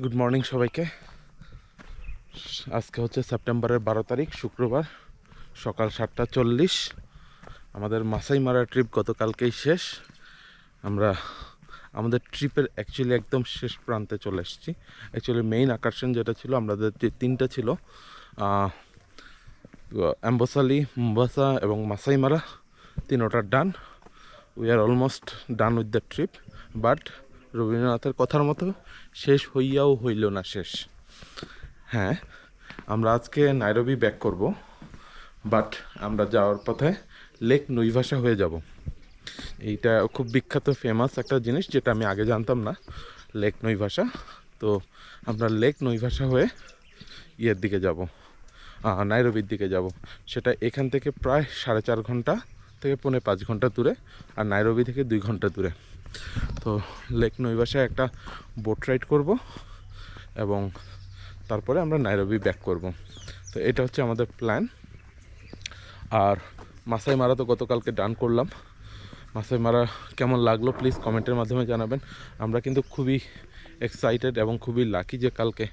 Good morning সবাইকে। আজকে হচ্ছে সেপ্টেম্বরের 12 তারিখ, শুক্রবার, সকাল 7:40। আমাদের মাসাই মারা ট্রিপ গতকালকেই শেষ। আমরা আমাদের ট্রিপের অ্যাকচুয়ালি একদম শেষ প্রান্তে চলে এসেছি। অ্যাকচুয়ালি মেইন আকর্ষণ যেটা ছিল, আমাদের যে তিনটা ছিল, অ্যাম্বসালি, মোম্বাসা এবং মাসাই মারা, তিনোটা done. We are almost done with the trip. But রবীন্দ্রনাথের কথার মতো শেষ হইয়াও হইল না শেষ। হ্যাঁ, আমরা আজকে নাইরোবি ব্যাক করব, বাট আমরা যাওয়ার পথে লেক নৈভাসা হয়ে যাব। এইটা খুব বিখ্যাত ফেমাস একটা জিনিস, যেটা আমি আগে জানতাম না, লেক নৈভাসা। তো আমরা লেক নৈভাসা হয়ে ইয়ের দিকে যাব, নাইরোবির দিকে যাব। সেটা এখান থেকে প্রায় 4.5 ঘন্টা থেকে 4.5 ঘন্টা দূরে, আর নাইরোবি থেকে 2 ঘন্টা দূরে। তো লেক নৈভাসায় একটা বোট রাইড করব এবং তারপরে আমরা নাইরোবি ব্যাক করব। তো এটা হচ্ছে আমাদের প্ল্যান। আর মাসাই মারা তো গতকালকে ডান করলাম। মাসাই মারা কেমন লাগলো প্লিজ কমেন্টের মাধ্যমে জানাবেন। আমরা কিন্তু খুবই এক্সাইটেড এবং খুবই লাকি যে কালকে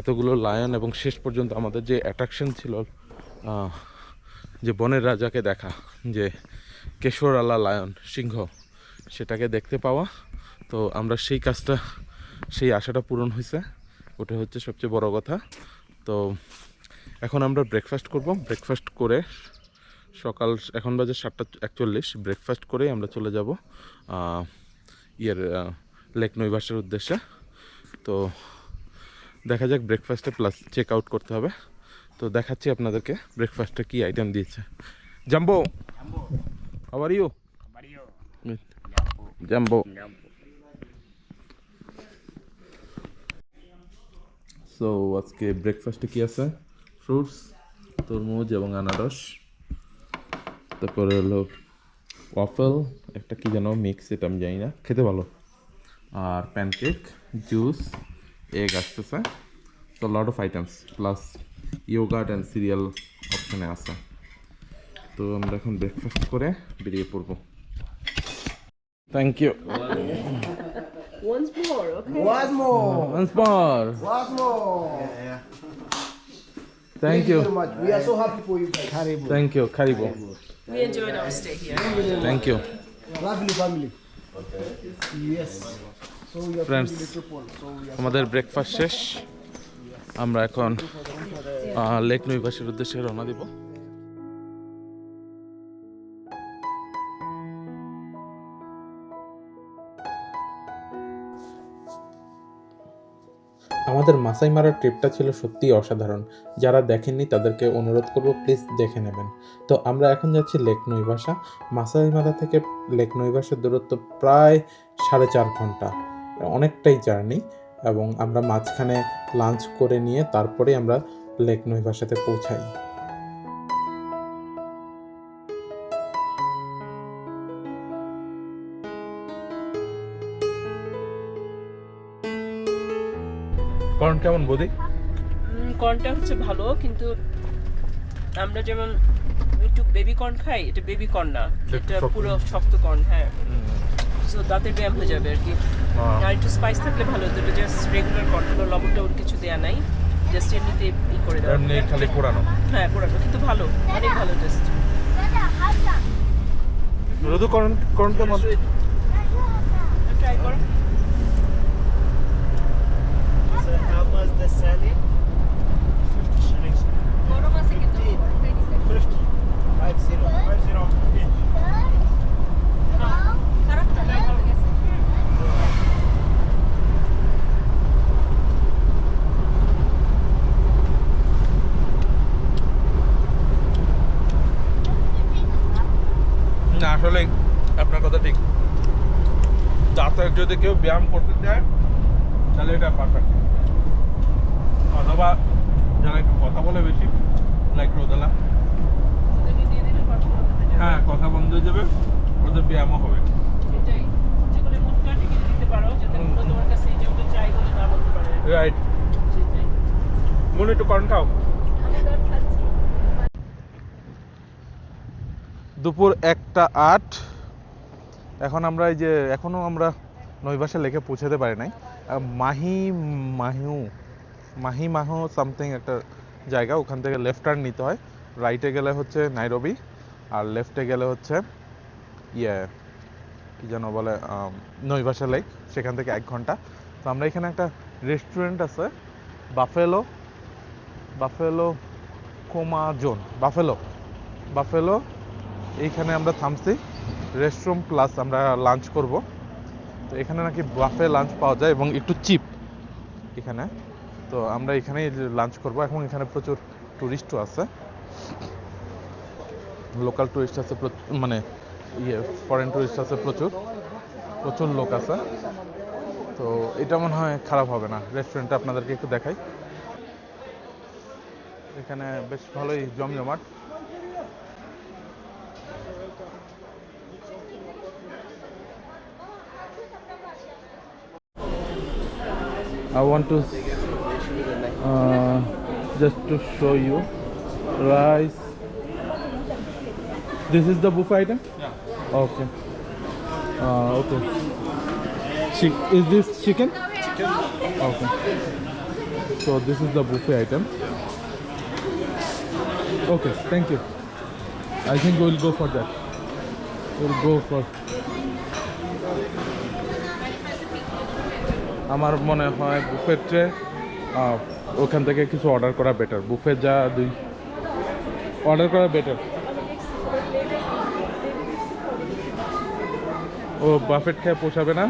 এতগুলো লায়ন এবং শেষ পর্যন্ত আমাদের যে অ্যাট্রাকশন ছিল, যে বনের রাজাকে দেখা, যে কেশর আলা লায়ন, সিংহ, সেটাকে দেখতে পাওয়া। তো আমরা সেই কাজটা, সেই আশাটা পূরণ হয়েছে, ওটা হচ্ছে সবচেয়ে বড় কথা। তো এখন আমরা ব্রেকফাস্ট করব। ব্রেকফাস্ট করে সকাল, এখন বাজে 7:41, ব্রেকফাস্ট করেই আমরা চলে যাব লেক নৈভাসের উদ্দেশ্যে। তো দেখা যাক, ব্রেকফাস্টে প্লাস চেক আউট করতে হবে। তো দেখাচ্ছি আপনাদেরকে ব্রেকফাস্টে কী আইটেম দিয়েছে। জাম্বো, হাউ আর ইউ? জাম্বো। সো আজকে ব্রেকফাস্টে কি আছে? ফ্রুটস, তরমুজ এবং আনারস, তারপরে হলো ওয়াফেল, একটা কি যেন মিক্স, এটা আমি জানি না, খেতে ভালো, আর প্যানকেক, জুস, এগ আসতেছে। তো lot of items, plus yoghurt and cereal অপশানে আছে। তো আমরা এখন ব্রেকফাস্ট করে বেরিয়ে পড়বো। Thank you. Once more, okay? Once more. Once more. Once more. Thank you. Very much. We are so happy for you guys. Haribo. Thank you. Karibo. We enjoyed our stay here. Thank you. Lovely family. Yes. So we are Friends, little Paul. So we are আমাদের breakfast শেষ। আমরা এখন lake নৈভাসের উদ্দেশ্যে রওনা দিব। আমাদের মাসাই মারার ট্রিপটা ছিল সত্যিই অসাধারণ। যারা দেখেননি তাদেরকে অনুরোধ করব, প্লিজ দেখে নেবেন। তো আমরা এখন যাচ্ছি লেক নৈভাসা। মাসাই মারা থেকে লেক নৈভাসার দূরত্ব প্রায় 4.5 ঘন্টা, অনেকটাই জার্নি। এবং আমরা মাঝখানে লাঞ্চ করে নিয়ে তারপরে আমরা লেক নৈভাসাতে পৌঁছাই। কর্ন কেমন বৌদি? কর্নটা হচ্ছে ভালো, কিন্তু আমরা যেমন একটু বেবি কর্ন খাই, এটা বেবি কর্ন না, এটা শক্ত। পুরো শক্ত কর্ন। হ্যাঁ, সো দাঁতের ব্যায়াম হয়ে যাবে আর কি। আর একটু স্পাইস থাকলে ভালো হতো। এটা জাস্ট রেগুলার কর্ন, কোনো লবণ টবণ কিছু দেওয়া নাই, জাস্ট এমনিতে ই করে দেওয়া। এমনি খালি পোড়ানো। হ্যাঁ, পুরানো, কিন্তু ভালো, অনেক ভালো টেস্ট। রোদু কর্ন কেমন? ট্রাই করো। So how was the salad? 50 shillings. 50. 50. না, আসলে আপনার কথা ঠিক। দাঁতে যদি কেউ ব্যায়াম করতে চায় তাহলে এটা পারফেক্ট। অথবা যারা একটু কথা বলে বেশি, লাইক রোদেলা, হ্যাঁ, কথা বন্ধ হয়ে যাবে, ওদের ব্যায়ামও হবে। এটাই, যেগুলো মুখ কাটে কিনে দিতে পারো, যাতে পুরো তোমার কাছে যেগুলো চাই বলে না বলতে পারে। রাইট। সেটাই। মনে একটু কর্ন খাও। দুপুর 1:08। এখন আমরা এই যে এখনও আমরা নৈভাসা লেকে পৌঁছাতে পারি নাই। মাহি মাহু সামথিং একটা জায়গা, ওখান থেকে লেফট টার্ন নিতে হয়। রাইটে গেলে হচ্ছে নাইরোবি, আর লেফটে গেলে হচ্ছে কি যেন বলে নৈভাসা লেক, সেখান থেকে 1 ঘন্টা। তো আমরা এখানে একটা রেস্টুরেন্ট আছে বাফেলো কোমাজোন, বাফেলো এইখানে আমরা থামছি। রেস্টরুম প্লাস আমরা লাঞ্চ করব। তো এখানে নাকি বাফে লাঞ্চ পাওয়া যায় এবং একটু চিপ এখানে। তো আমরা এখানেই লাঞ্চ করব। এখন এখানে প্রচুর টুরিস্টও আছে, লোকাল টুরিস্ট আছে, মানে ফরেন টুরিস্ট আছে, প্রচুর লোক আছে। তো এটা মনে হয় খারাপ হবে না। রেস্টুরেন্টটা আপনাদেরকে একটু দেখাই। এখানে বেশ ভালোই জমজমাট। I want to just to show you rice. This is the buffet item? Yeah. Okay. Okay. Is this chicken? Chicken. Okay. So this is the buffet item. Okay, thank you. I think we'll go for that. We'll go for. আমার মনে হয় বুফেটে ওখান থেকে কিছু order করা better. Buffet যা order করা better. ও buffet খেয়ে পোষাবে না,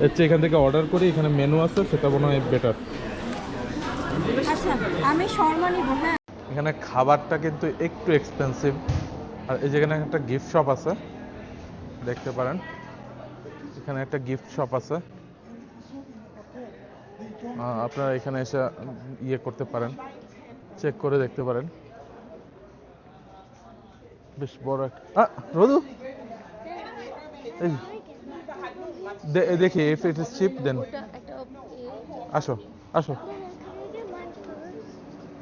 এর চেয়ে এখান থেকে অর্ডার করি, এখানে মেনু আছে, সেটা মনে হয় বেটার। আচ্ছা আমি শর্মা নিব। হ্যাঁ, এখানে খাবারটা কিন্তু একটু এক্সপেন্সিভ। আর এই যেখানে একটা গিফট শপ আছে, দেখতে পারেন। এখানে একটা গিফট শপ আছে, আপনারা এখানে এসে করতে পারেন, চেক করে দেখতে পারেন। বেশ বড় একটা রোদু, এই দেখি ইফ ইট ইজ চিপ দেন। আসো আসো,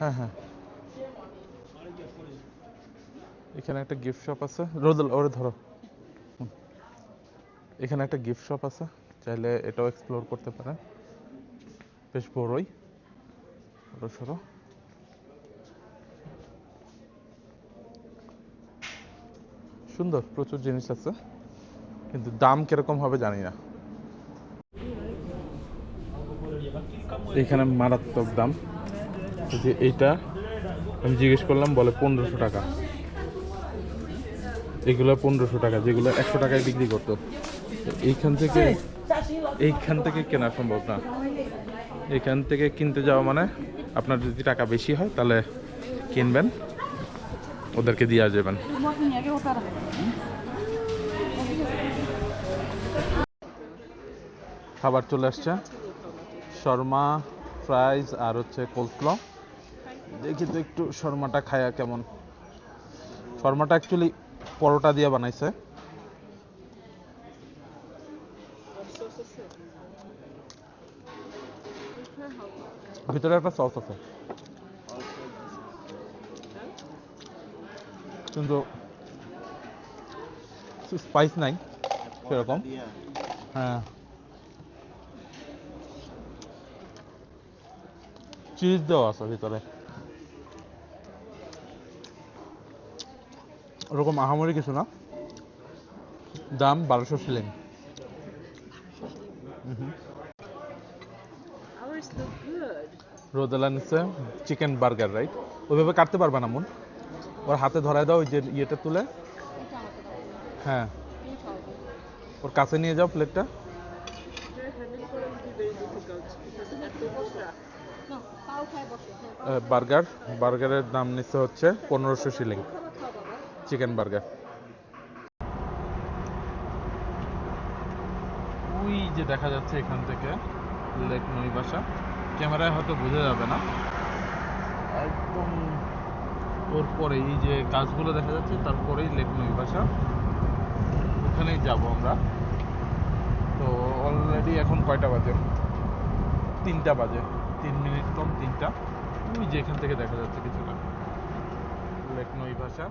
হ্যাঁ হ্যাঁ, এখানে একটা গিফট শপ আছে। রোদুল ওরে ধরো। এখানে একটা গিফট শপ আছে, চাইলে এটাও এক্সপ্লোর করতে পারেন। বেশ বড়ই, সরো। সুন্দর, প্রচুর জিনিস আছে, কিন্তু দাম কিরকম হবে জানি না। এখানে মারাত্মক দাম। যে এইটা আমি জিজ্ঞেস করলাম, বলে 1500 টাকা। এগুলো 1500 টাকা, যেগুলো 100 টাকায় বিক্রি করতো। এইখান থেকে কেনা সম্ভব না। এখান থেকে কিনতে যাওয়া মানে আপনার যদি টাকা বেশি হয় তাহলে কিনবেন, ওদেরকে দিয়ে যাবেন। খাবার চলে আসছে, শর্মা, ফ্রাইজ আর হচ্ছে কোলস্ল। দেখি তো একটু শর্মাটা খায়া কেমন। শর্মাটা অ্যাকচুয়ালি পরোটা দিয়ে বানাইছে। ভিতরে একটা সস আছে, কিন্তু স্পাইস নাই সেরকম। হ্যাঁ, চিজ দেওয়া আছে ভিতরে, ওরকম আহামরি কিছু না। দাম 1200 শিলিং। Ours look good. রোদেলা নিচ্ছে চিকেন বার্গার, রাইট? ওইভাবে কাটতে পারবা না মন, ওর হাতে ধরায় দাও, ওই যে ইয়েটা তুলে। হ্যাঁ, ওর কাছে নিয়ে যাও প্লেটটা। বার্গারের দাম নিচ্ছে হচ্ছে 1500 শিলিং, চিকেন বার্গার। ওই যে দেখা যাচ্ছে এখান থেকে লেক নৈভাসা, ক্যামেরায় হয়তো বোঝা যাবে না, একদম ওর পরে এই যে গাছগুলো দেখা যাচ্ছে, তারপরেই লেক নৈভাসা, ওখানেই যাব আমরা। তো অলরেডি এখন কয়টা বাজে? 3টা বাজে, 3 মিনিট কম 3টা। ওই যে এখান থেকে দেখা যাচ্ছে কিছুটা লেক নৈভাসা।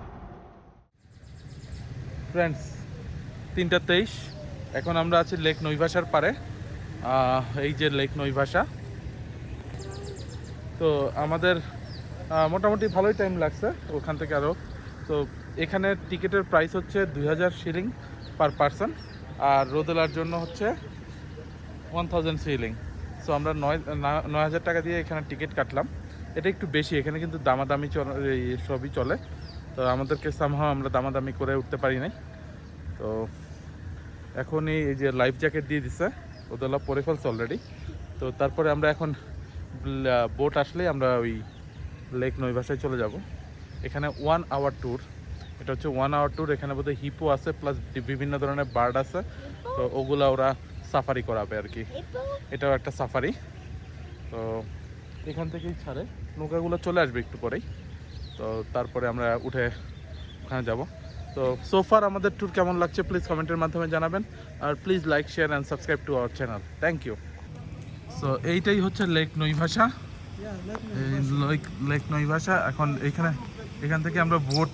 ফ্রেন্ডস, 3টা 23, এখন আমরা আছি লেক নৈভাসার পারে। এই যে লেক নৈভাসা। তো আমাদের মোটামুটি ভালোই টাইম লাগছে ওখান থেকে আরও। তো এখানে টিকিটের প্রাইস হচ্ছে 2000 শিলিং পার পারসন, আর রোদেলার জন্য হচ্ছে 1000 শিলিং। সো আমরা 9000 টাকা দিয়ে এখানে টিকিট কাটলাম। এটা একটু বেশি, এখানে কিন্তু দামাদামি সবই চলে। তো আমাদেরকে সামহাও আমরা দামাদামি করে উঠতে পারি নাই। তো এখনই এই যে লাইফ জ্যাকেট দিয়ে দিছে, রোদেলা পরে ফেলছে অলরেডি। তো তারপরে আমরা এখন বোট আসলেই আমরা ওই লেক নৈভাসায় চলে যাব। এখানে 1 আওয়ার ট্যুর, এটা হচ্ছে 1 আওয়ার ট্যুর। এখানে বোধহয় হিপো আছে, প্লাস বিভিন্ন ধরনের বার্ড আছে। তো ওগুলা ওরা সাফারি করাবে আর কি, এটাও একটা সাফারি। তো এখান থেকেই ছাড়ে, নৌকাগুলো চলে আসবে একটু পরেই। তো তারপরে আমরা উঠে ওখানে যাব। তো সোফার আমাদের ট্যুর কেমন লাগছে প্লিজ কমেন্টের মাধ্যমে জানাবেন। আর please like, share and subscribe to our channel. Thank you. So এইটাই হচ্ছে লেক নৈভাসা, লেক নৈভাসা। এখন এখান থেকে আমরা বোট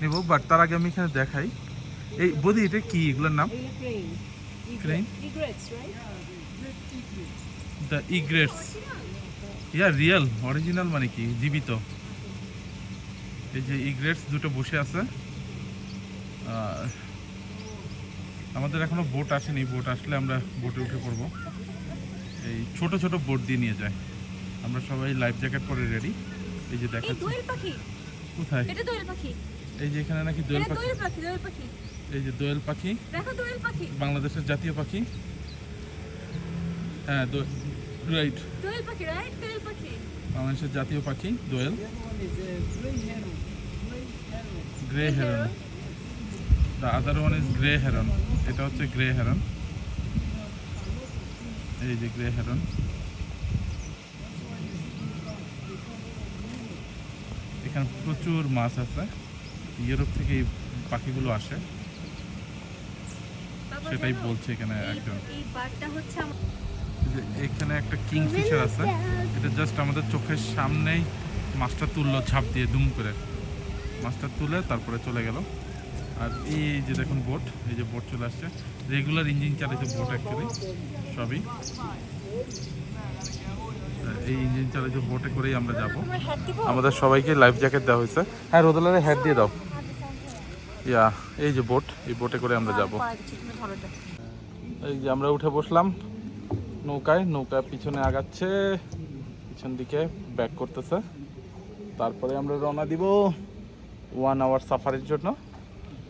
নিব, বাট তার আগে আমি এখানে দেখাই এই বদি এটা কি, এগুলোর নাম crane, the egrets. Yeah real original মানে কি, জীবিত। এই যে ইগ্রেটস দুটো বসে আছে। আমাদের এখনো বোট আসেনি, বোট আসলে আমরা বোটে উঠে পড়বো। এই ছোট ছোট বোট দিয়ে নিয়ে যায়। আমরা সবাই লাইফ জ্যাকেট পরে রেডি। এই যে দেখাচ্ছি কোথায়, এই যে এখানে নাকি দোয়েল পাখি। এই যে দোয়েল পাখি, বাংলাদেশের জাতীয় পাখি। হ্যাঁ রাইট, বাংলাদেশের জাতীয় পাখি দোয়েল। Grey heron, the other one is grey heron. এটা হচ্ছে গ্রে হেরন, এই যে গ্রে হেরন। এখানে প্রচুর মাছ আছে, ইউরোপ থেকে এই পাখিগুলো আসে, সেটাই বলছে এখানে একজন। এখানে একটা কিংফিশার আছে, এটা জাস্ট আমাদের চোখের সামনেই মাছটা তুললো ঝাঁপ দিয়ে, দুম করে মাছটা তুলে তারপরে চলে গেল। আর এই যে দেখুন বোট, এই যে বোট চলে আসছে, রেগুলার ইঞ্জিন চালিত বোট অ্যাকচুয়ালি সবই। এই ইঞ্জিন চালিত বোটে করেই আমরা যাব। আমাদের সবাইকে লাইফ জ্যাকেট দেওয়া হয়েছে। হ্যাঁ রোদেলারে হ্যাট দিয়ে দাও। ইয়া এই যে বোট, এই বোটে করে আমরা যাব। এই যে আমরা উঠে বসলাম নৌকায়, নৌকা পিছনে আগাচ্ছে, পিছন দিকে ব্যাক করতেছে। তারপরে আমরা রওনা দিব 1 আওয়ার সাফারির জন্য,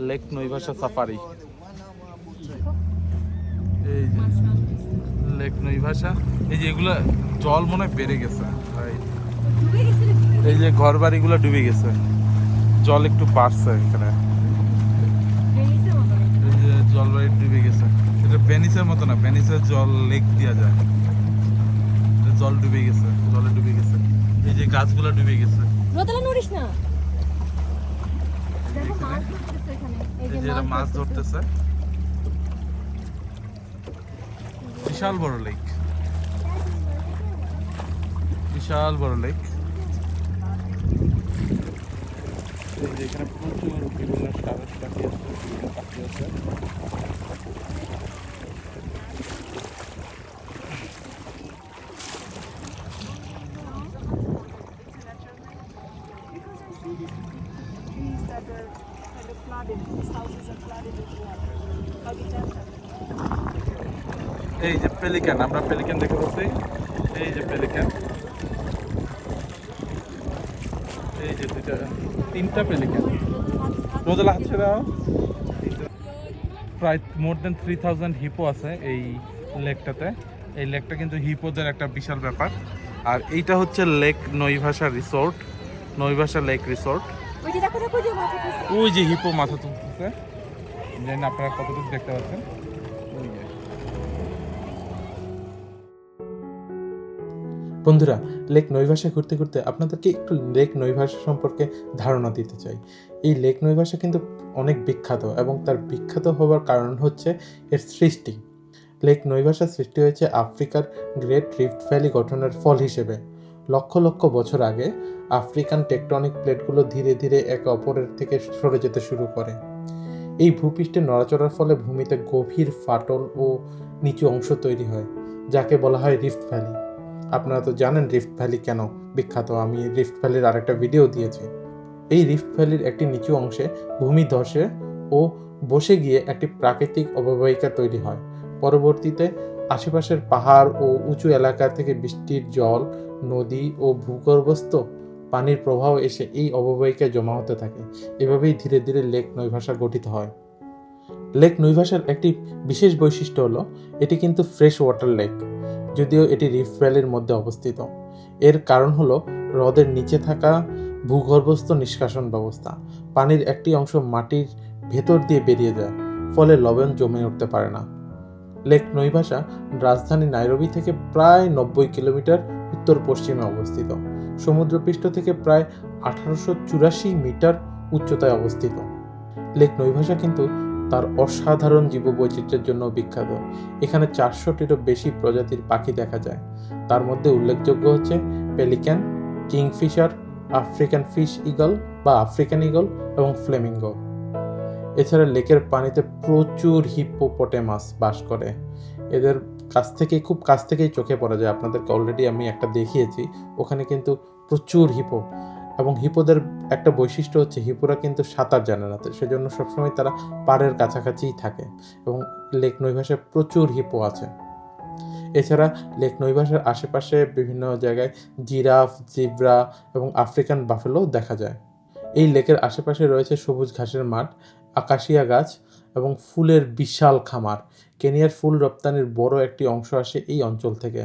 লেক নৈভাসা সাফারি। এই যে লেক নৈভাসা, এই যে এগুলা জল মনে হয় বেড়ে গেছে, এই যে ঘর বাড়িগুলো ডুবে গেছে, জল একটু বাড়ছে এখানে। এই যে জলবাড়ি ডুবে গেছে, এটা ভেনিসের মতো না, ভেনিসের জল লেক দেওয়া যায়, জল ডুবে গেছে, জলে ডুবে গেছে। এই যে গাছগুলো ডুবে গেছে, এই যে এরা মাছ ধরতেছে। বিশাল বড় লেক, বিশাল বড় লেক। এই যে এখানে প্রচুর বিভিন্ন সারস পাখি আছে, বিভিন্ন পাখি আছে। এই যে পেলিকান, আমরা পেলিকান দেখে পাচ্ছি। এই যে পেলিকান, এই যে তিনটা পেলিকান। রোদেলা হাত ছেড়ে দাও। প্রায় মোর দেন 3000 হিপো আছে এই লেকটাতে। এই লেকটা কিন্তু হিপোদের একটা বিশাল ব্যাপার। আর এইটা হচ্ছে লেক নৈভাসা রিসোর্ট, নৈভাসা লেক রিসোর্ট। ওই যে হিপো মাথা তুলতেছে, জানি না আপনারা কতটুকু দেখতে পাচ্ছেন। বন্ধুরা, লেক নৈভাসা ঘুরতে ঘুরতে আপনাদেরকে একটু লেক নৈভাসা সম্পর্কে ধারণা দিতে চাই। এই লেক নৈভাসা কিন্তু অনেক বিখ্যাত, এবং তার বিখ্যাত হওয়ার কারণ হচ্ছে এর সৃষ্টি। লেক নৈভাসা সৃষ্টি হয়েছে আফ্রিকার গ্রেট রিফট ভ্যালি গঠনের ফল হিসেবে। লক্ষ লক্ষ বছর আগে আফ্রিকান টেকটনিক প্লেটগুলো ধীরে ধীরে একে অপরের থেকে সরে যেতে শুরু করে। এই ভূপৃষ্ঠে নড়াচড়ার ফলে ভূমিতে গভীর ফাটল ও নিচু অংশ তৈরি হয়, যাকে বলা হয় রিফট ভ্যালি। আপনারা তো জানেন রিফট ভ্যালি কেন বিখ্যাত, আমি রিফট ভ্যালির আরেকটা ভিডিও দিয়েছি। এই রিফট ভ্যালির একটি নিচু অংশে ভূমি ধসে ও বসে গিয়ে একটি প্রাকৃতিক অববাহিকা তৈরি হয়। পরবর্তীতে আশেপাশের পাহাড় ও উঁচু এলাকা থেকে বৃষ্টির জল, নদী ও ভূগর্ভস্থ পানির প্রবাহ এসে এই অববাহিকায় জমা হতে থাকে। এভাবেই ধীরে ধীরে লেক নৈভাসা গঠিত হয়। লেক নৈভাসার একটি বিশেষ বৈশিষ্ট্য হলো এটি কিন্তু ফ্রেশ ওয়াটার লেক, যদিও এটি রিফট ভ্যালির মধ্যে অবস্থিত। এর কারণ হলো হ্রদের নিচে থাকা ভূগর্ভস্থ নিষ্কাশন ব্যবস্থা। পানির একটি অংশ মাটির ভেতর দিয়ে বেরিয়ে যায়, ফলে লবণ জমে উঠতে পারে না। লেক নৈভাসা রাজধানী নাইরোবি থেকে প্রায় 90 কিলোমিটার উত্তর পশ্চিমে অবস্থিত। সমুদ্রপৃষ্ঠ থেকে প্রায় 1884 মিটার উচ্চতায় অবস্থিত। লেক নৈভাসা কিন্তু তার অসাধারণ জীববৈচিত্র্যের জন্য বিখ্যাত। এখানে 400টিরও বেশি প্রজাতির পাখি দেখা যায়। তার মধ্যে উল্লেখযোগ্য হচ্ছে pelican, Kingfisher, African fish eagle বা আফ্রিকান ইগল এবং ফ্লেমিঙ্গো। এছাড়া লেকের পানিতে প্রচুর হিপ্পোপটেমাস বাস করে। এদের খুব কাছ থেকেই চোখে পড়া যায়। আপনাদেরকে অলরেডি আমি একটা দেখিয়েছি, ওখানে কিন্তু প্রচুর হিপো। এবং হিপোদের একটা বৈশিষ্ট্য হচ্ছে হিপোরা কিন্তু সাঁতার জানে না, সেজন্য সবসময় তারা পাড়ের কাছাকাছিই থাকে। এবং লেক নৈভাসায় প্রচুর হিপো আছে। এছাড়া লেক নৈভাসার আশেপাশে বিভিন্ন জায়গায় জিরাফ, জিব্রা এবং আফ্রিকান বাফেলো দেখা যায়। এই লেকের আশেপাশে রয়েছে সবুজ ঘাসের মাঠ, আকাশিয়া গাছ এবং ফুলের বিশাল খামার। কেনিয়ার ফুল রপ্তানির বড় একটি অংশ আসে এই অঞ্চল থেকে।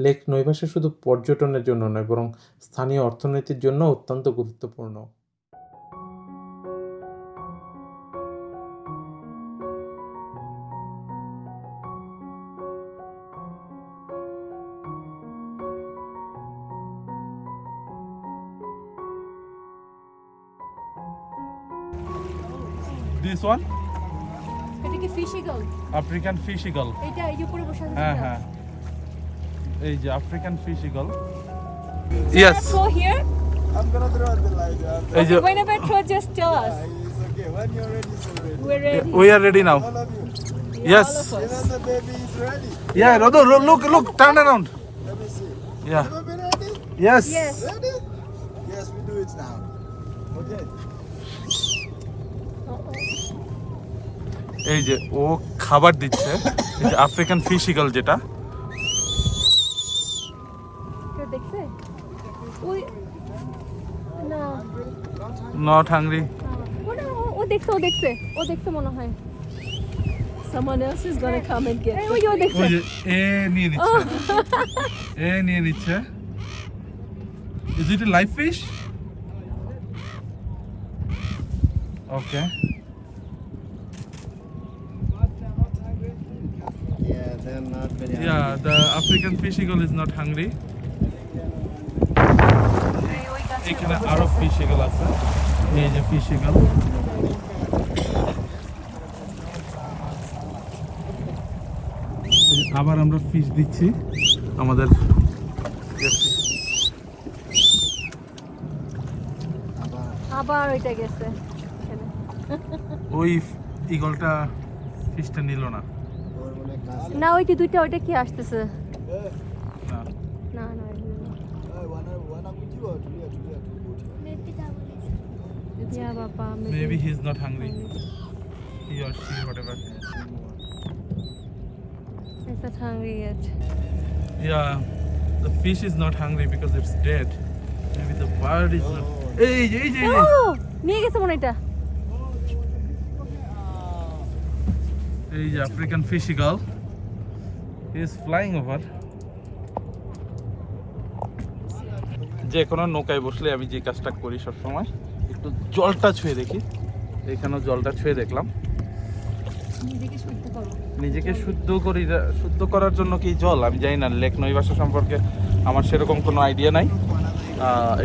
লেক নৈভাসা শুধু পর্যটনের জন্য নয়, বরং স্থানীয় অর্থনীতির জন্য অত্যন্ত গুরুত্বপূর্ণ। This one, এটা কি fish eagle? African fish eagle. এটা এই যে উপরে বসে আছে। হ্যাঁ হ্যাঁ, এই যে African fish eagle. Yes. Yes. Throw here. I'm gonna throw the light. এই যে Whenever throw, just tell us. It's okay. When you're ready, so ready. We're ready. we are ready now. All of you. Yeah, Yes. all of us. Even the baby is ready. Yeah, Rodo, look, turn around. Let me see. Yeah. You baby ready? Yes. Yes. Ready? Yes, we do it now. Okay. এই যে ও খাবার দিচ্ছে, এই যে African fish eagle যেটা। কেউ দেখছে? ওই না, নট হাংরি। ও না, ও দেখছে মনে হয়। Someone else is gonna come and get ওই যে ও দেখছে। ওই যে এ নিয়ে নিচ্ছে। Is it a live fish? Okay. Yeah, they're not very Yeah, the African fish eagle is not hungry. এখানে আরো ফিশ ইগল আছে, এই যে ফিশ ইগল। আবার আমরা ফিশ দিচ্ছি আমাদের। আবার ওইটা গেছে। ওই ইগলটা ফিশটা নিল না। না ওইটা দুইটা, ওইটা কি আসতেছে? না। না না ইয়া বাবা, Maybe he is not hungry. He or she, whatever. It's not hungry yet. Yeah, the fish is not hungry because it's dead. Maybe the bird is not. এই যে Oh, নিয়ে গেছে মনে হয় এটা। এই যে African fish eagle is flying over. যে কোনো নৌকায় বসলে আমি যে কাজটা করি সব সময়, একটু জলটা ছুঁয়ে দেখি। এখানেও জলটা ছুঁয়ে দেখলাম। নিজেকে শুদ্ধ করার জন্য কি জল আমি জানি না। লেক নৈভাসা সম্পর্কে আমার সেরকম কোনো আইডিয়া নাই।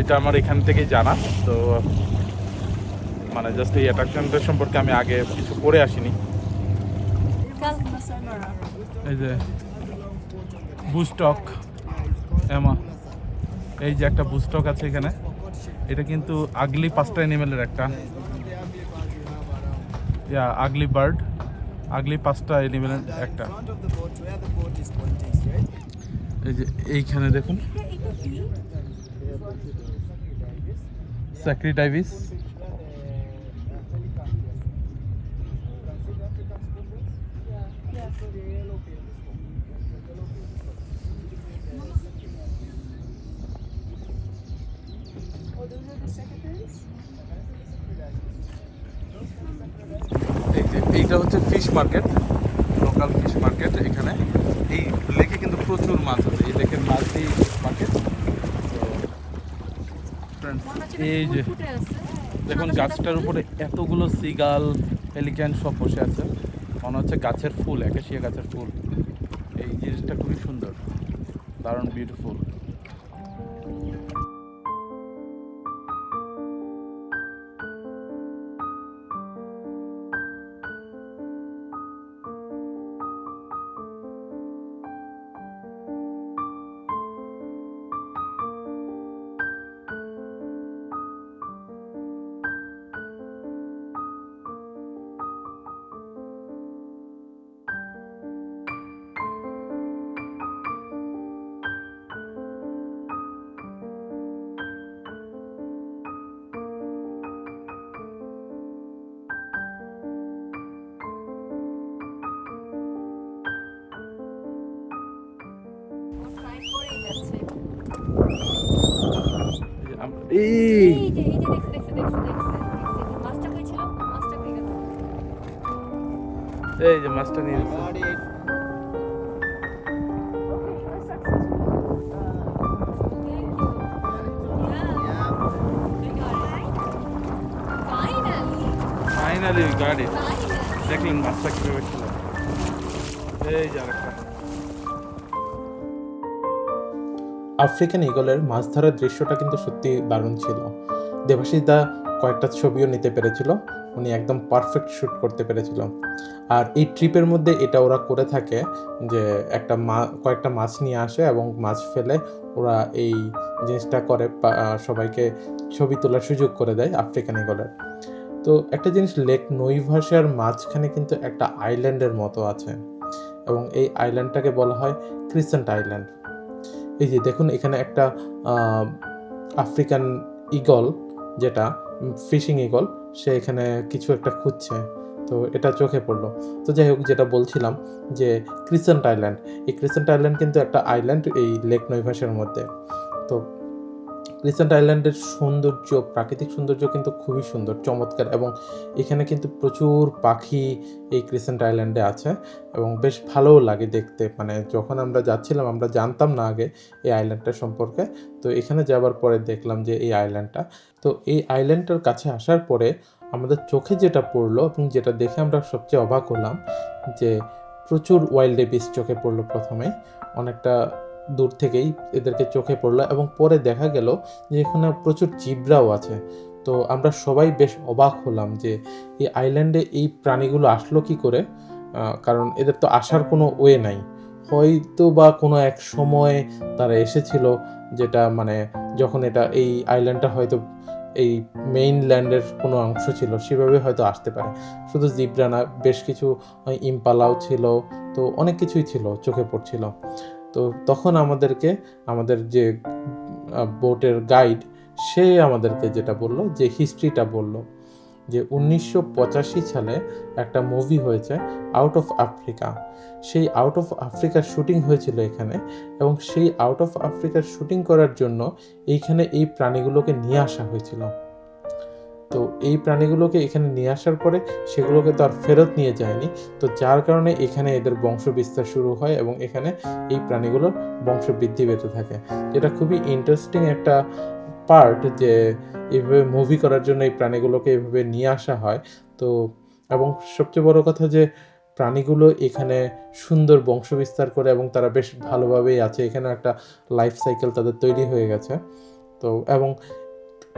এটা আমার এখান থেকেই জানা। তো মানে জাস্ট এই অ্যাট্রাকশনটা সম্পর্কে আমি আগে কিছু পড়ে আসিনি। এই যে বুস্টক এমা, এই যে একটা বুস্টক আছে এখানে। এটা কিন্তু আগলি 5টা অ্যানিমেলের একটা, আগলি বার্ড। আগলি 5টা এলিমেন্ট In একটা। front of the boat, where the boat is pointing straight. এই যে এইখানে দেখুন সাকরি ডাইভিস, এইটা হচ্ছে fish market, local fish market. এখানে এই লেকে কিন্তু প্রচুর মাছ আছে, এই লেকের মাছ দিয়ে মার্কেট। এই যে দেখুন গাছটার উপরে এতগুলো সিগাল, পেলিক্যান সব বসে আছে, মনে হচ্ছে গাছের ফুল, একাশিয়া গাছের ফুল। এই জিনিসটা খুবই সুন্দর, দারুণ বিউটিফুল। এই এই যে দেখছে মাছটা কই ছিল, মাছটা কই গেল? এই যে মাছটা নিয়ে গেছে। Got it. Finally we got it. দেখলেন মাছটা কিভাবে ছিল। এই যে আরেকটা। আফ্রিকান ঈগলের মাছ ধরার দৃশ্যটা কিন্তু সত্যি দারুণ ছিল। দেবাশিস দা কয়েকটা ছবিও নিতে পেরেছিল, উনি একদম পারফেক্ট শ্যুট করতে পেরেছিল। আর এই ট্রিপের মধ্যে এটা ওরা করে থাকে যে কয়েকটা মাছ নিয়ে আসে এবং মাছ ফেলে ওরা এই জিনিসটা করে সবাইকে ছবি তোলার সুযোগ করে দেয় আফ্রিকান ঈগলের। তো একটা জিনিস, লেক নৈভাসার মাঝখানে কিন্তু একটা আইল্যান্ডের মতো আছে এবং এই আইল্যান্ডটাকে বলা হয় ক্রিসেন্ট আইল্যান্ড। এই যে দেখুন এখানে একটা আফ্রিকান ঈগল, যেটা ফিশিং ঈগল, সে এখানে কিছু একটা খুঁজছে, তো এটা চোখে পড়লো। তো যাই হোক, যেটা বলছিলাম যে ক্রিসেন্ট আইল্যান্ড, এই ক্রিসেন্ট আইল্যান্ড কিন্তু একটা আইল্যান্ড এই লেক নৈভাসের মধ্যে। তো ক্রিসেন্ট আইল্যান্ডের সৌন্দর্য, প্রাকৃতিক সৌন্দর্য কিন্তু খুবই সুন্দর, চমৎকার, এবং এখানে কিন্তু প্রচুর পাখি এই ক্রিসেন্ট আইল্যান্ডে আছে এবং বেশ ভালোও লাগে দেখতে। মানে যখন আমরা যাচ্ছিলাম আমরা জানতাম না আগে এই আইল্যান্ডটা সম্পর্কে, তো এখানে যাবার পরে দেখলাম যে এই আইল্যান্ডটা। তো এই আইল্যান্ডটার কাছে আসার পরে আমাদের চোখে যেটা পড়লো এবং যেটা দেখে আমরা সবচেয়ে অবাক হলাম যে প্রচুর ওয়াইল্ড ডেভিস চোখে পড়লো প্রথমেই, অনেকটা দূর থেকেই এদেরকে চোখে পড়লো এবং পরে দেখা গেল যে এখানে প্রচুর জিব্রাও আছে। তো আমরা সবাই বেশ অবাক হলাম যে এই আইল্যান্ডে এই প্রাণীগুলো আসলো কি করে, কারণ এদের তো আসার কোনো ওয়ে নাই, হয়তো বা কোনো এক সময় তারা এসেছিল, যেটা মানে যখন এই আইল্যান্ডটা হয়তো এই মেইনল্যান্ডের কোনো অংশ ছিল, সেভাবে হয়তো আসতে পারে। শুধু জিব্রা না, বেশ কিছু ইম্পালাও ছিল, তো অনেক কিছুই ছিল, চোখে পড়ছিল। তো তখন আমাদের যে বোটের গাইড, সে আমাদেরকে যেটা বলল, যে হিস্ট্রিটা বলল যে 1985 সালে একটা মুভি হয়েছে আউট অফ আফ্রিকা। সেই আউট অফ আফ্রিকার শুটিং হয়েছিল এখানে, এবং সেই আউট অফ আফ্রিকার শুটিং করার জন্য এইখানে এই প্রাণীগুলোকে নিয়ে আসা হয়েছিল। তো এই প্রাণীগুলোকে এখানে নিয়ে আসার পরে সেগুলোকে তো আর ফেরত নিয়ে যায়নি, তো যার কারণে এখানে এদের বংশ বিস্তার শুরু হয় এবং এখানে এই প্রাণীগুলোর বংশ বৃদ্ধি পেতে থাকে। যেটা খুবই ইন্টারেস্টিং একটা পার্ট, যে এইভাবে মুভি করার জন্য এই প্রাণীগুলোকে এইভাবে নিয়ে আসা হয়। তো এবং সবচেয়ে বড় কথা যে প্রাণীগুলো এখানে সুন্দর বংশ বিস্তার করে এবং তারা বেশ ভালোভাবেই আছে, এখানে একটা লাইফ সাইকেল তাদের তৈরি হয়ে গেছে। তো এবং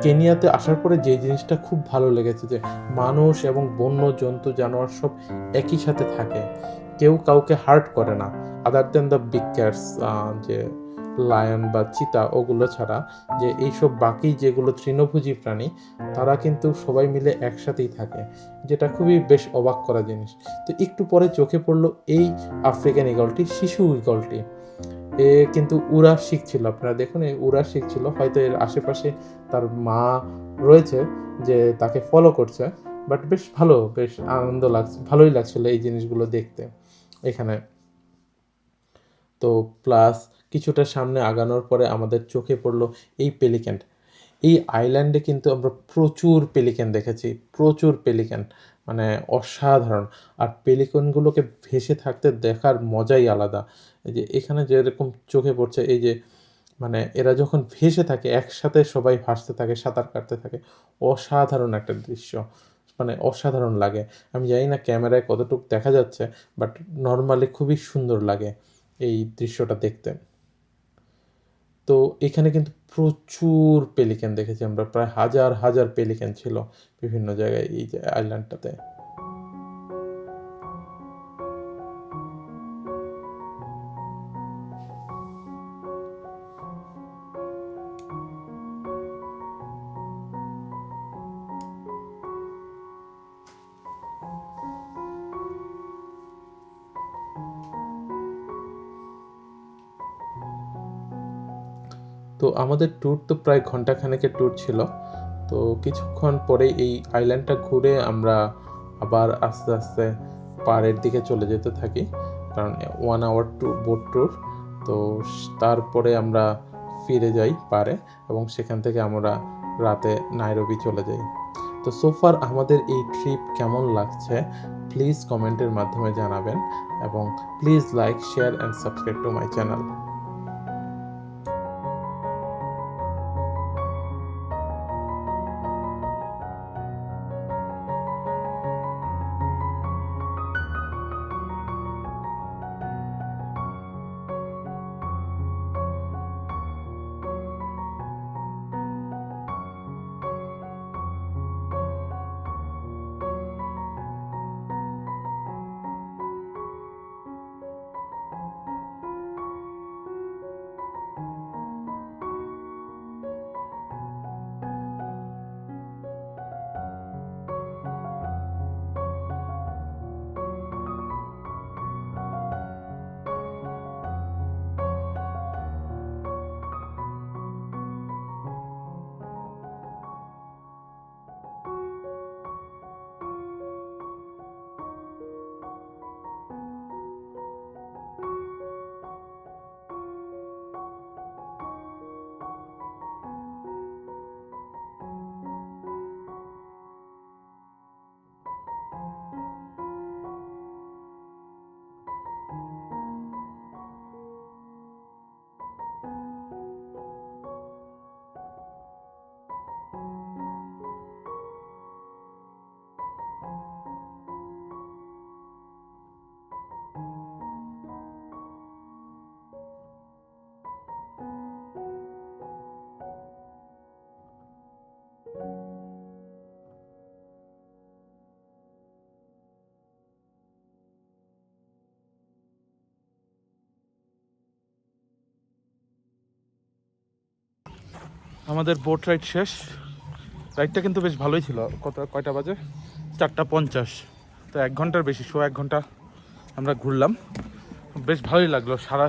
কেনিয়াতে আসার পরে যে জিনিসটা খুব ভালো লেগেছে যে মানুষ এবং বন্য জন্তু জানোয়ার সব একই সাথে থাকে, কেউ কাউকে হার্ট করে না, আদার দেন দ্য বিগ ক্যাটস, যে লায়ন বা চিতা ওগুলো ছাড়া, যে এইসব বাকি যেগুলো তৃণভোজী প্রাণী তারা কিন্তু সবাই মিলে একসাথেই থাকে, যেটা খুবই বেশ অবাক করা জিনিস। তো একটু পরে চোখে পড়লো এই আফ্রিকান ঈগলটি, শিশু ঈগলটি। এ কিন্তু উড়া শিখছিল, আপনারা দেখুন এই উড়া শিখছিল, হয়তো এর আশেপাশে তার মা রয়েছে যে তাকে ফলো করছে, বাট বেশ ভালো, বেশ আনন্দ লাগছে, ভালোই লাগছিল এই জিনিসগুলো দেখতে এখানে। তো প্লাস কিছুটা সামনে আগানোর পরে আমাদের চোখে পড়লো এই পেলিক্যান। এই আইল্যান্ডে কিন্তু আমরা প্রচুর পেলিক্যান দেখেছি, প্রচুর পেলিক্যান, মানে অসাধারণ। আর পেলিক্যানগুলোকে ভেসে থাকতে দেখার মজাই আলাদা। এই যে এখানে যেরকম চোখে পড়ছে, এই যে মানে এরা যখন ভেসে থাকে একসাথে সবাই ভাসতে থাকে, সাঁতার কাটতে থাকে, অসাধারণ একটা দৃশ্য, মানে অসাধারণ লাগে। আমি জানি না ক্যামেরায় কতটুকু দেখা যাচ্ছে, বাট নর্মালি খুবই সুন্দর লাগে এই দৃশ্যটা দেখতে। তো এখানে কিন্তু প্রচুর পেলিক্যান দেখেছি আমরা, প্রায় হাজার হাজার পেলিক্যান ছিল বিভিন্ন জায়গায় এই যে আইল্যান্ডটাতে। তো আমাদের ট্যুর তো প্রায় ঘন্টাখানেকের ট্যুর ছিল। তো কিছুক্ষণ পরে এই আইল্যান্ডটা ঘুরে আমরা আবার আস্তে আস্তে পাড়ের দিকে চলে যেতে থাকি, কারণ 1 আওয়ার বোট ট্যুর। তো তারপরে আমরা ফিরে যাই পাড়ে, এবং সেখান থেকে আমরা রাতে নাইরোবি চলে যাই। তো সোফার আমাদের এই ট্রিপ কেমন লাগছে প্লিজ কমেন্টের মাধ্যমে জানাবেন, এবং please like, share and subscribe to my channel. আমাদের বোট রাইড শেষ। রাইডটা কিন্তু বেশ ভালোই ছিল। কয়টা বাজে? 4:50। তো 1 ঘন্টার বেশি, 1 ঘন্টা আমরা ঘুরলাম। বেশ ভালোই লাগলো। সারা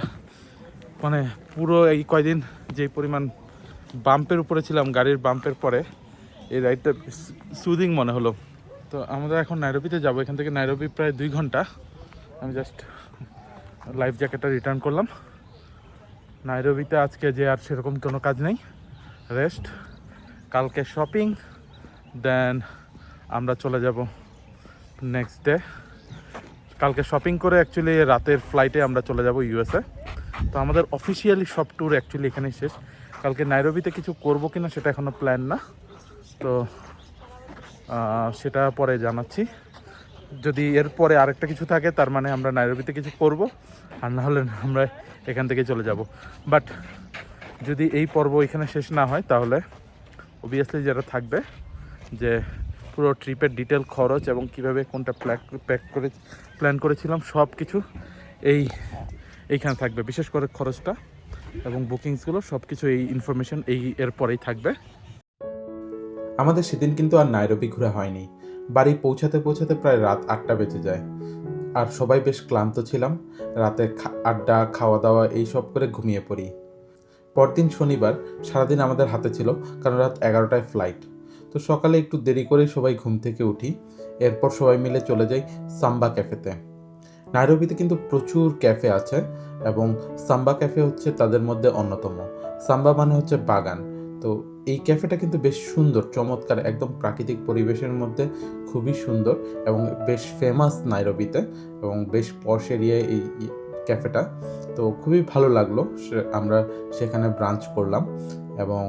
মানে পুরো এই কয়দিন যে পরিমাণ বাম্পের উপরে ছিলাম, গাড়ির বাম্পের পরে এই রাইডটা সুদিং মনে হলো। তো আমরা এখন নাইরোবিতে যাবো। এখান থেকে নাইরোবি প্রায় 2 ঘন্টা। আমি জাস্ট লাইফ জ্যাকেটটা রিটার্ন করলাম। নাইরোবিতে আজকে যে আর সেরকম কোনো কাজ নেই, রেস্ট। কালকে শপিং, দেন আমরা চলে যাব নেক্সট ডে। কালকে শপিং করে অ্যাকচুয়ালি রাতের ফ্লাইটে আমরা চলে যাব ইউএসএ। তো আমাদের অফিসিয়ালি সব ট্যুর অ্যাকচুয়ালি এখানেই শেষ। কালকে নাইরোবিতে কিছু করব কিনা সেটা এখনও প্ল্যান না, তো সেটা পরে জানাচ্ছি। যদি এরপরে আরেকটা কিছু থাকে তার মানে আমরা নাইরোবিতে কিছু করব, আর না হলে আমরা এখান থেকে চলে যাব। বাট যদি এই পর্ব এখানে শেষ না হয় তাহলে অবভিয়াসলি যেটা থাকবে যে পুরো ট্রিপের ডিটেল খরচ এবং কিভাবে কোনটা প্ল্যান করেছিলাম সব কিছু এইখানে থাকবে। বিশেষ করে খরচটা এবং বুকিংসগুলো সব কিছু এই ইনফরমেশন এর পরেই থাকবে। আমাদের সেদিন কিন্তু আর নাইরোবি ঘোরা হয়নি। বাড়ি পৌঁছাতে পৌঁছাতে প্রায় রাত 8টা বেজে যায়। আর সবাই বেশ ক্লান্ত ছিলাম। রাতে আড্ডা, খাওয়া দাওয়া এই সব করে ঘুমিয়ে পড়ি। পরদিন শনিবার সারাদিন আমাদের হাতে ছিল, কারণ রাত 11টায় ফ্লাইট। তো সকালে একটু দেরি করেই সবাই ঘুম থেকে উঠি। এরপর সবাই মিলে চলে যাই সাম্বা ক্যাফেতে। নাইরোবিতে কিন্তু প্রচুর ক্যাফে আছে এবং সাম্বা ক্যাফে হচ্ছে তাদের মধ্যে অন্যতম। সাম্বা মানে হচ্ছে বাগান। তো এই ক্যাফেটা কিন্তু বেশ সুন্দর, চমৎকার, একদম প্রাকৃতিক পরিবেশের মধ্যে, খুবই সুন্দর এবং বেশ ফেমাস নাইরোবিতে এবং বেশ পশ এরিয়ায় এই ক্যাফেটা। তো খুবই ভালো লাগলো। আমরা সেখানে ব্রাঞ্চ করলাম এবং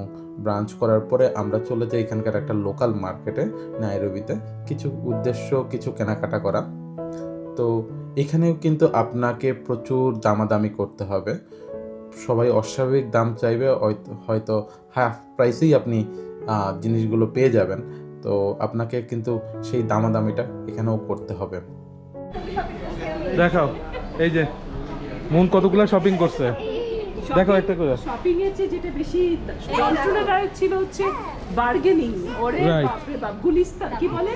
ব্রাঞ্চ করার পরে আমরা চলে যাই এখানকার একটা লোকাল মার্কেটে নাইরোবিতে, কিছু কেনাকাটা করা। তো এখানেও কিন্তু আপনাকে প্রচুর দামাদামি করতে হবে। সবাই অস্বাভাবিক দাম চাইবে, হয়তো হাফ প্রাইসেই আপনি জিনিসগুলো পেয়ে যাবেন। তো আপনাকে কিন্তু সেই দামাদামিটা এখানেও করতে হবে। দেখাও, এই যে মন কতগুলো শপিং করছে, দেখো একটা করে। শপিং এর চেয়ে যেটা বেশি যন্ত্রণাদায়ক ছিল হচ্ছে বার্গেনিং। ওরে Right. বাপরে বাপ, গুলিস্তান কি বলে,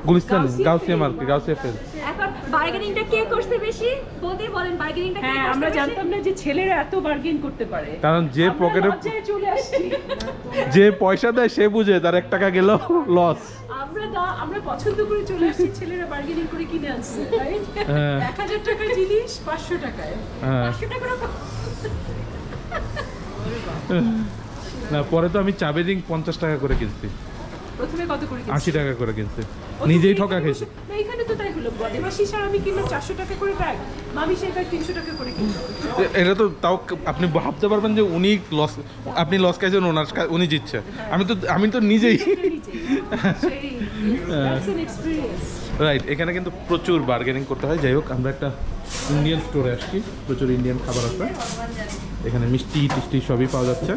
গুলিস্তান, গাউসিয়া মার্কেট, গাউসিয়া ফেজ। এখন বার্গেনিংটা কে করছে বেশি? বৌদি বলেন বার্গেনিংটা কে হ্যাঁ করছে আমরা বেশি? জানতাম না যে ছেলেরা এত বার্গেন করতে পারে। কারণ যে আমরা পকেটে লজ্জায় চলে আসছি। যে পয়সা দেয় সে বুঝে তার 1 টাকা গেল লস। আমরা পছন্দ করে চলে আসছি, ছেলেরা বার্গেনিং করে কিনে আনছে, রাইট? হ্যাঁ। 1000 টাকার জিনিস 500 টাকায়। হ্যাঁ 500 টাকার না, পরে তো আমি চাবি রিং 50 টাকা করে কিনছি, প্রথমে কত করে কিনছিস? 80 টাকা করে কিনছি, নিজেই ঠকা খেয়েছি। না, এখানে তো তাই হলো, বডিবাসী সার আমি কিনলাম 400 টাকা করে ব্যাগ, মামি সেই ব্যাগ 300 টাকা করে কিনলো। এটা তো তাও আপনি ভাবতে পারবেন যে আপনি লস খাইছেন, উনি জিতছে। আমি তো নিজেই। রাইট, এখানে কিন্তু প্রচুর বার্গেনিং করতে হয়। যাই হোক, আমরা একটা ইন্ডিয়ান স্টোরে আসছি, প্রচুর ইন্ডিয়ান খাবার আছে এখানে, মিষ্টি টিষ্টি সবই পাওয়া যাচ্ছে।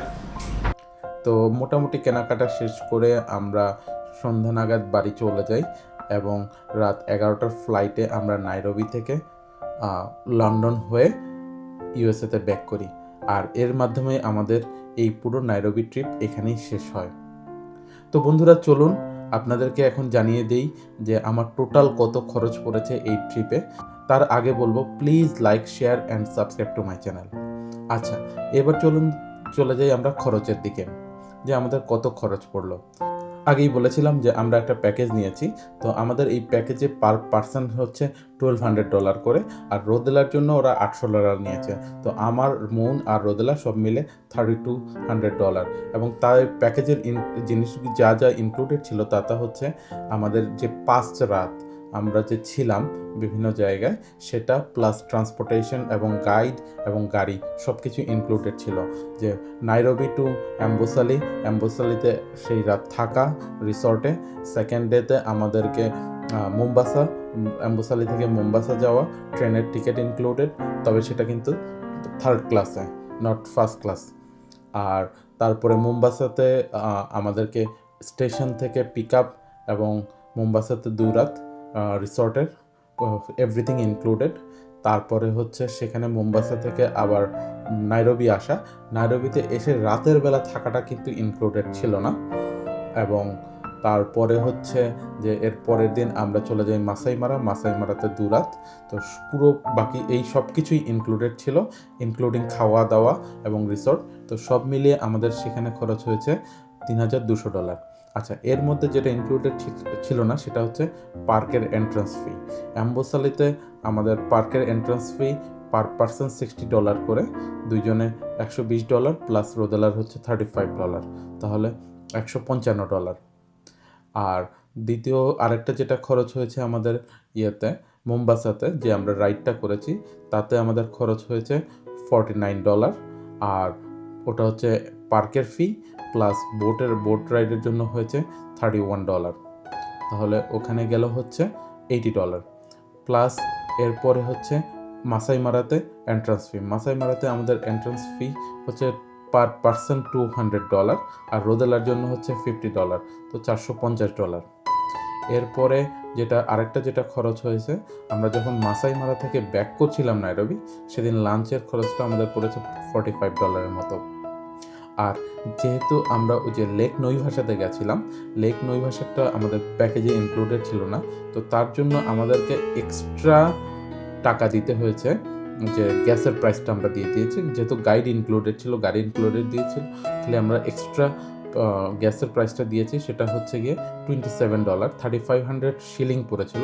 তো মোটামুটি কেনাকাটা শেষ করে আমরা সন্ধ্যা নাগাদ বাড়ি চলে যাই এবং রাত 11টার ফ্লাইটে আমরা নাইরোবি থেকে লন্ডন হয়ে ইউএসএতে ব্যাক করি। আর এর মাধ্যমে আমাদের এই পুরো নাইরোবি ট্রিপ এখানেই শেষ হয়। তো বন্ধুরা, চলুন আপনাদেরকে এখন জানিয়ে দেই যে আমার টোটাল কত খরচ পড়েছে এই ট্রিপে। তার আগে বলবো, please like, share and subscribe to my channel. আচ্ছা, এবার চলে যাই আমরা খরচের দিকে, যে আমাদের কত খরচ পড়লো। আগেই বলেছিলাম যে আমরা একটা প্যাকেজ নিয়েছি। তো আমাদের এই প্যাকেজে পার পার্সন হচ্ছে $1200 করে, আর রোদেলার জন্য ওরা $800 নিয়েছে। তো আমার মুন আর রোদেলা সব মিলে $3200। এবং তার প্যাকেজের জিনিস যা যা ইনক্লুডেড ছিল তা হচ্ছে আমাদের যে 5 রাত আমরা যে ছিলাম বিভিন্ন জায়গায়, সেটা প্লাস ট্রান্সপোর্টেশন এবং গাইড এবং গাড়ি সব কিছু ইনক্লুডেড ছিল। যে নাইরোবি টু অ্যাম্বোসালিতে সেই রাত থাকা রিসর্টে, সেকেন্ড ডেতে আমাদেরকে অ্যাম্বোসালি থেকে মোম্বাসা যাওয়া, ট্রেনের টিকিট ইনক্লুডেড, তবে সেটা কিন্তু 3rd ক্লাসে, নট 1st ক্লাস। আর তারপরে মোম্বাসাতে আমাদেরকে স্টেশন থেকে পিক আপ এবং মোম্বাসাতে 2 রাত রিসর্টের, এভরিথিং ইনক্লুডেড। তারপরে হচ্ছে সেখানে মোম্বাসা থেকে আবার নাইরোবি আসা। নাইরোবিতে এসে রাতের বেলা থাকাটা কিন্তু ইনক্লুডেড ছিল না। এবং তারপরে হচ্ছে যে এর পরের দিন আমরা চলে যাই মাসাইমারাতে 2 রাত। তো পুরো বাকি এই সব কিছুই ইনক্লুডেড ছিল, ইনক্লুডিং খাওয়া দাওয়া এবং রিসর্ট। তো সব মিলিয়ে আমাদের সেখানে খরচ হয়েছে $3200। আচ্ছা, এর মধ্যে যেটা ইনক্লুডেড ছিল না সেটা হচ্ছে পার্কের এন্ট্রান্স ফি। অ্যাম্বোসালিতে আমাদের পার্কের এন্ট্রান্স ফি পার পার্সন $60 করে, দুইজনে $120 প্লাস রোদেলার হচ্ছে $35, তাহলে $155। আর দ্বিতীয় আরেকটা যেটা খরচ হয়েছে আমাদের মোম্বাসাতে, যে আমরা রাইডটা করেছি, তাতে আমাদের খরচ হয়েছে $49। আর ওটা হচ্ছে পার্কের ফি প্লাস বোট রাইডের জন্য হয়েছে $31। তাহলে ওখানে গেল হচ্ছে $80 প্লাস। এরপরে হচ্ছে মাসাইমারাতে এন্ট্রান্স ফি। মাসাইমারাতে আমাদের এন্ট্রান্স ফি হচ্ছে পার পার্সন $200 আর রোদেলার জন্য হচ্ছে $50, তো $450। এরপরে যেটা আরেকটা যেটা খরচ হয়েছে, আমরা যখন মাসাই মারা থেকে ব্যাক করছিলাম নাইরোবি, সেদিন লাঞ্চের খরচটা আমাদের পড়েছে $45 মতো। আর যেহেতু আমরা ওই যে লেক নৈভাসাতে গেছিলাম, লেক নৈভাসাটা আমাদের প্যাকেজে ইনক্লুডেড ছিল না, তো তার জন্য আমাদেরকে এক্সট্রা টাকা দিতে হয়েছে। যে গ্যাসের প্রাইসটা আমরা দিয়ে দিয়েছি, যেহেতু গাইড ইনক্লুডেড ছিল, গাড়ি ইনক্লুডেড দিয়েছিল, তাহলে আমরা এক্সট্রা গ্যাসের প্রাইসটা দিয়েছি, সেটা হচ্ছে গিয়ে $27, 3500 শিলিং পড়েছিল,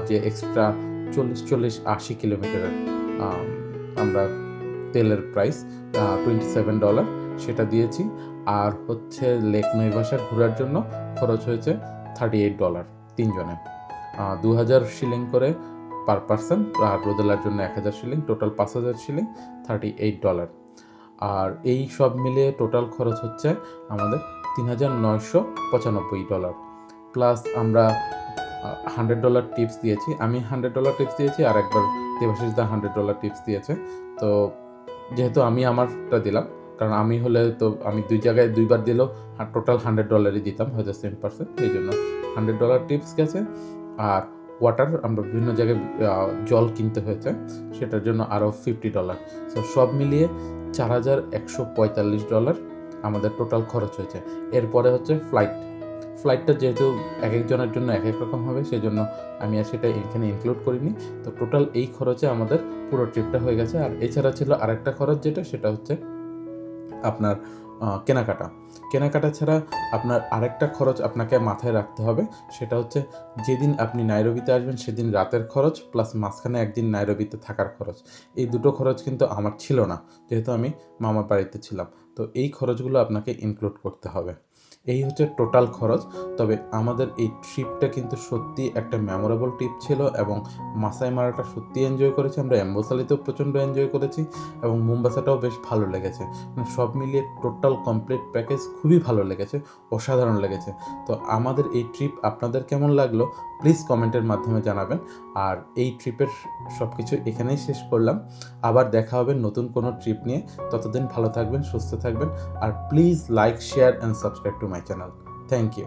যে এক্সট্রা 40-80 কিলোমিটারের আমরা তেলের প্রাইস $27 সেটা দিয়েছি। আর হচ্ছে লেক নৈভাসা ঘোরার জন্য খরচ হয়েছে $38 তিনজনে, 2000 শিলিং করে পার পারসন, আর রোদেলার জন্য 1000 শিলিং, টোটাল 5000 শিলিং, $38। আর এই সব মিলিয়ে টোটাল খরচ হচ্ছে আমাদের $3995, প্লাস আমরা $100 টিপস দিয়েছি। আমি $100 টিপস দিয়েছি, আর একবার দেবাশিস দা $100 টিপস দিয়েছে। তো যেহেতু আমি আমারটা দিলাম, কারণ আমি হলে তো আমি দুই জায়গায় দুইবার দিলেও টোটাল $100 দিতাম, হয়তো সেম পার্সেন্ট, এই জন্য $100 টিপস গেছে। আর ওয়াটার আমরা বিভিন্ন জায়গায় জল কিনতে হয়েছে, সেটার জন্য আরও $50। সো সব মিলিয়ে $4145 আমাদের টোটাল খরচ হয়েছে। এরপরে হচ্ছে ফ্লাইটটা যেহেতু এক একজনের জন্য এক এক রকম হবে, সেই জন্য আমি আর সেটা এখানে ইনক্লুড করিনি। তো টোটাল এই খরচে আমাদের পুরো ট্রিপটা হয়ে গেছে। আর এছাড়া ছিল আরেকটা খরচ, সেটা হচ্ছে আপনার কেনাকাটা ছাড়া আপনার আরেকটা খরচ আপনাকে মাথায় রাখতে হবে, সেটা হচ্ছে যেদিন আপনি নাইরোবিতে আসবেন সেদিন রাতের খরচ, প্লাস মাঝখানে একদিন নাইরোবিতে থাকার খরচ। এই দুটো খরচ কিন্তু আমার ছিল না, যেহেতু আমি মামার বাড়িতে ছিলাম। তো এই খরচগুলো আপনাকে ইনক্লুড করতে হবে। এই হচ্ছে টোটাল খরচ। তবে আমাদের এই ট্রিপটা কিন্তু সত্যি একটা মেমোরেবল ট্রিপ ছিল, এবং মাসাই মারাটা সত্যি এনজয় করেছি আমরা, এম্বোসালিতেও প্রচণ্ড এনজয় করেছি, এবং মোম্বাসাটাও বেশ ভালো লেগেছে। মানে সব মিলিয়ে টোটাল কমপ্লিট প্যাকেজ খুবই ভালো লেগেছে, অসাধারণ লেগেছে। তো আমাদের এই ট্রিপ আপনাদের কেমন লাগলো প্লিজ কমেন্টের মাধ্যমে জানাবেন। আর এই ট্রিপের সব কিছু এখানেই শেষ করলাম। আবার দেখা হবে নতুন কোনো ট্রিপ নিয়ে। ততদিন ভালো থাকবেন, সুস্থ থাকবেন, আর please like, share and subscribe to my channel. Thank you.